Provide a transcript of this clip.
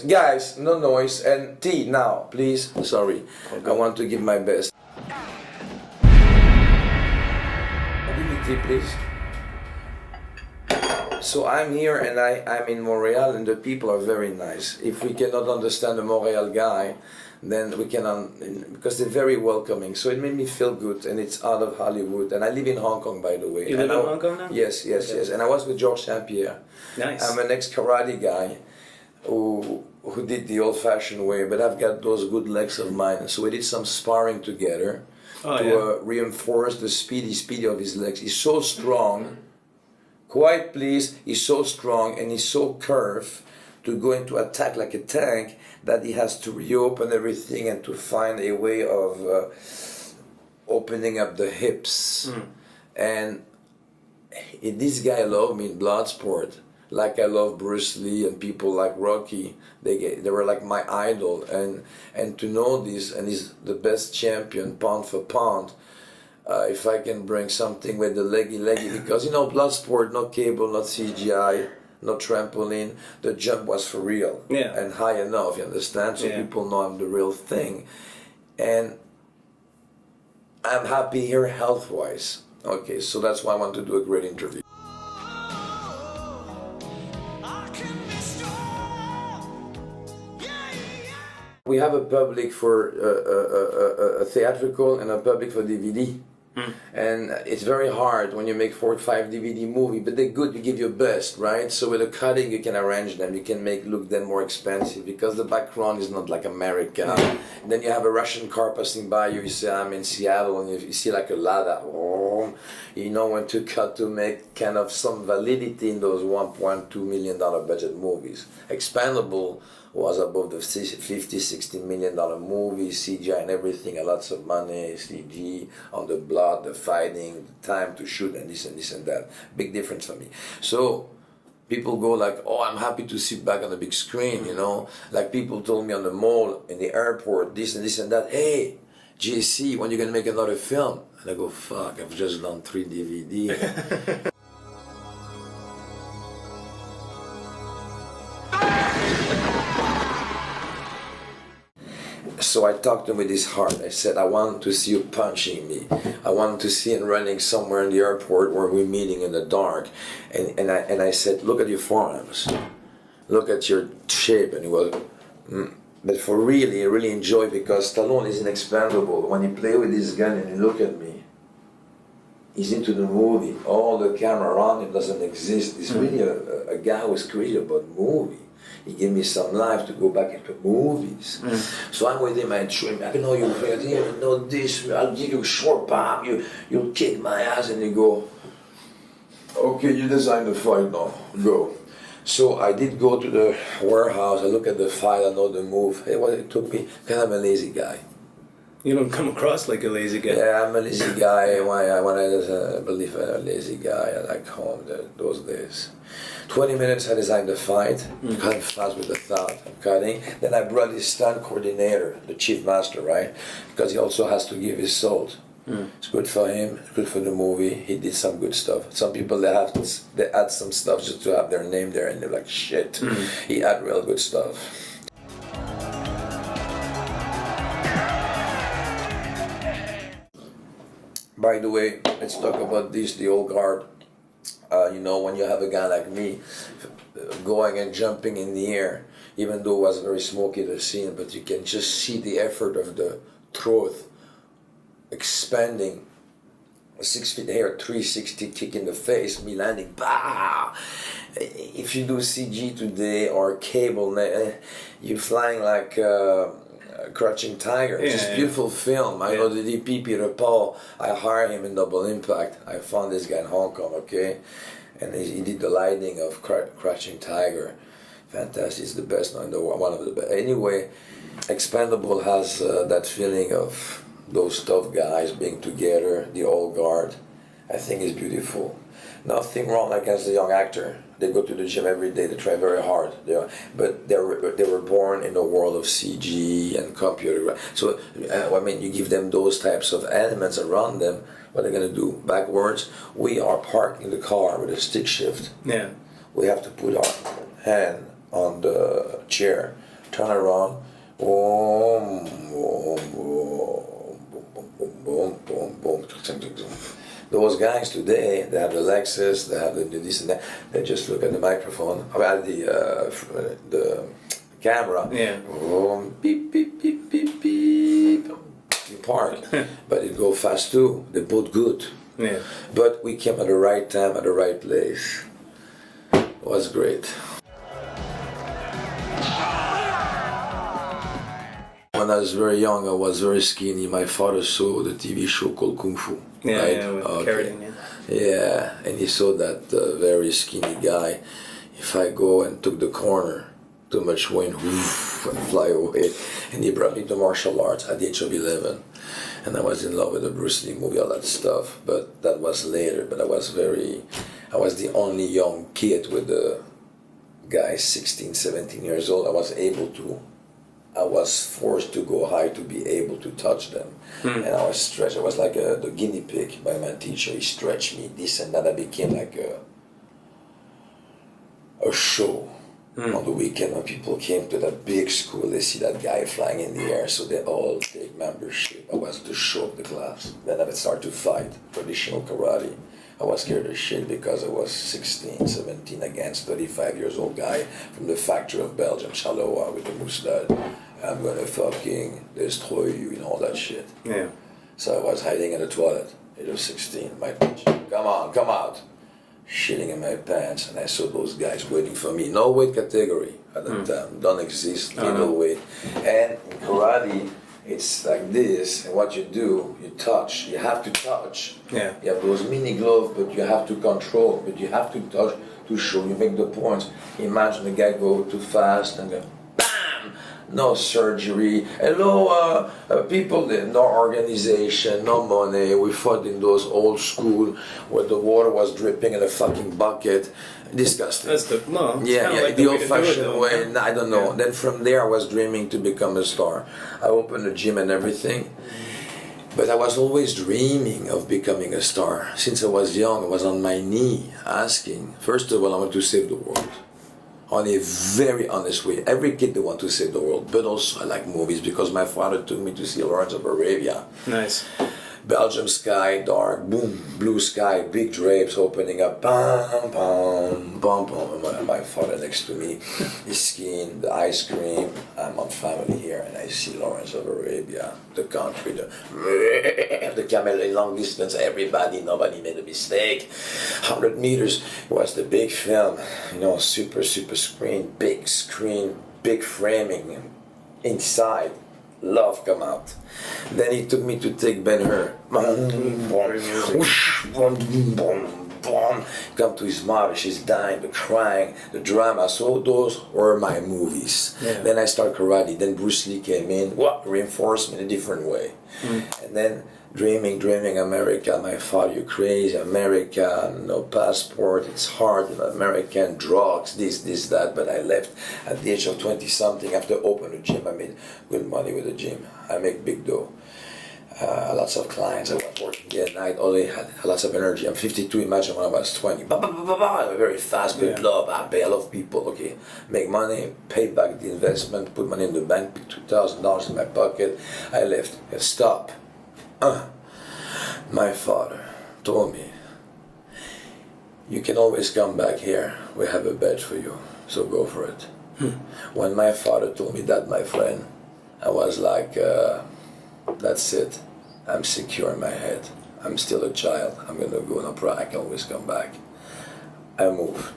Guys, no noise and tea now, please. Sorry, okay. I want to give my best. Give me tea, please. So I'm here and I'm in Montreal and the people are very nice. If we cannot understand the Montreal guy, then we can, because they're very welcoming. So it made me feel good and it's out of Hollywood. And I live in Hong Kong, by the way. You live in Hong Kong now? Yes, yes, yes. And I was with Georges St-Pierre. Nice. I'm an ex-karate guy who did the old-fashioned way, but I've got those good legs of mine. So we did some sparring together to reinforce the speedy of his legs. He's so strong. Quite pleased, he's so strong and he's so curved to go into attack like a tank that he has to reopen everything and to find a way of opening up the hips. And this guy loved me in Bloodsport, like I love Bruce Lee and people like Rocky. They were like my idol, and to know this, and he's the best champion pound for pound. If I can bring something with the leggy, because you know, Bloodsport, no cable, not CGI, no trampoline, the jump was for real and high enough, you understand? So people know I'm the real thing. And I'm happy here health-wise. Okay, so that's why I want to do a great interview. We have a public for a theatrical and a public for DVD. And it's very hard when you make 4 or 5 DVD movie, but they're good, you give your best, right? So with the cutting you can arrange them, you can look them more expensive because the background is not like America. And then you have a Russian car passing by you, you say I'm in Seattle, and you see like a Lada. Oh, you know when to cut to make kind of some validity in those $1.2 million budget movies. Expandable was above the $50–60 million movie, CGI and everything, lots of money, CG on the blood, the fighting, the time to shoot, and this and that. Big difference for me. So people go like, oh, I'm happy to sit back on the big screen, you know. Like people told me on the mall, in the airport, this and that. Hey, JC, when you gonna make another film? And I go, fuck, I've just done 3 DVD. So I talked to him with his heart. I said, I want to see you punching me. I want to see him running somewhere in the airport where we're meeting in the dark. And I said, look at your forearms. Look at your shape. And he was, but for real, he really enjoyed because Stallone is inexpandable. When he play with his gun and he look at me, he's into the movie. All the camera around him doesn't exist. He's really a guy who's crazy about movie. He gave me some life to go back into movies. So I'm with him, I show him, I know you here, you know this, I'll give you a short bomb, you'll kick my ass, and you go, okay, you design the fight now, go. So I did go to the warehouse, I look at the fight, I know the move. Hey, what it took me, kind of a lazy guy. You don't come across like a lazy guy. Yeah, I'm a lazy guy. When I believe a lazy guy, I like home those days. 20 minutes I designed the fight, cutting fast with the thought, I'm cutting. Then I brought his stunt coordinator, the chief master, right? Because he also has to give his salt. It's good for him, good for the movie. He did some good stuff. Some people they add some stuff just to have their name there, and they're like, shit. He had real good stuff. By the way, let's talk about this, the old guard. You know, when you have a guy like me going and jumping in the air, even though it was very smoky the scene, but you can just see the effort of the throat expanding. 6 feet here, 360 kick in the face, me landing, bah! If you do CG today or cable, you're flying like Crouching Tiger. It's just beautiful film. I know the DP, Peter Paul, I hired him in Double Impact. I found this guy in Hong Kong, okay? And he did the lighting of Crouching Tiger. Fantastic, it's the best in the world, one of the best. Anyway, Expandable has that feeling of those tough guys being together, the old guard. I think it's beautiful. Nothing wrong against the young actor. They go to the gym every day, they try very hard. But they were born in a world of CG and computer. So, I mean, you give them those types of elements around them, what are they going to do? Backwards? We are parking the car with a stick shift. Yeah. We have to put our hand on the chair, turn around, boom, boom, boom, boom, boom, boom, boom, boom. Those guys today, they have the Lexus, they have the this and that. They just look at the microphone, at the camera. Yeah. Boom, beep, beep, beep, beep, beep. You park, but it go fast too. They're both good. Yeah. But we came at the right time, at the right place. It was great. When I was very young, I was very skinny. My father saw the TV show called Kung Fu. Yeah, right? yeah, with Okay. carroting, yeah. Yeah, and he saw that very skinny guy. If I go and took the corner, too much wind, woof, I fly away. And he brought me to martial arts at the age of 11. And I was in love with the Bruce Lee movie, all that stuff. But that was later. But I was the only young kid with the guys 16, 17 years old. I was forced to go high to be able to touch them. And I was stretched. I was like the guinea pig by my teacher. He stretched me, this and that. I became like a show. On the weekend when people came to that big school, they see that guy flying in the air, so they all take membership. I was the show of the class. Then I would start to fight traditional karate. I was scared as shit because I was 16, 17 against 35 years old guy from the factory of Belgium, Charleroi, with the moustache. I'm gonna fucking destroy you and all that shit. Yeah. So I was hiding in the toilet. Age of 16. My teacher, come on, come out. Shitting in my pants, and I saw those guys waiting for me. No weight category at that time, don't exist, middleweight. And in karate, it's like this, and what you do, you touch. You have to touch. Yeah. You have those mini gloves, but you have to control, but you have to touch to show. You make the points. Imagine the guy go too fast and go, BAM! No surgery. Hello, people, no organization, no money. We fought in those old school where the water was dripping in a fucking bucket. Disgusting. That's the no. Yeah, Like the way to do it, old-fashioned though, way. man. I don't know. Yeah. Then from there, I was dreaming to become a star. I opened a gym and everything. But I was always dreaming of becoming a star. Since I was young, I was on my knee asking, first of all, I want to save the world. On a very honest way. Every kid they want to save the world, but also I like movies because my father took me to see Lawrence of Arabia. Nice. Belgium sky, dark, boom, blue sky, big drapes opening up, bam, bam, bam, bam. My father next to me, he's skiing, the ice cream. I'm on family here, and I see Lawrence of Arabia, the country, the camel in long distance, everybody, nobody made a mistake. 100 meters was the big film, super screen, big framing inside. Love come out. Then he took me to take Ben-Hur. Come to his mother, she's dying, the crying, the drama. So those were my movies. Yeah. Then I started karate. Then Bruce Lee came in, reinforced me in a different way. And then dreaming America. My father, you crazy, America, no passport, it's hard, American drugs, this, that. But I left at the age of 20 something. After opening a gym, I made good money with the gym. I make big dough. Lots of clients. I was working day and night. Always had lots of energy. I'm 52. Imagine when I was 20. Very fast, good love. I pay a lot of people. Okay, make money, pay back the investment, put money in the bank, put $2,000 in my pocket. I left. Stop. My father told me, you can always come back here. We have a bed for you, so go for it. When my father told me that, my friend, I was like, that's it. I'm secure in my head. I'm still a child. I'm gonna go on a I can always come back. I moved.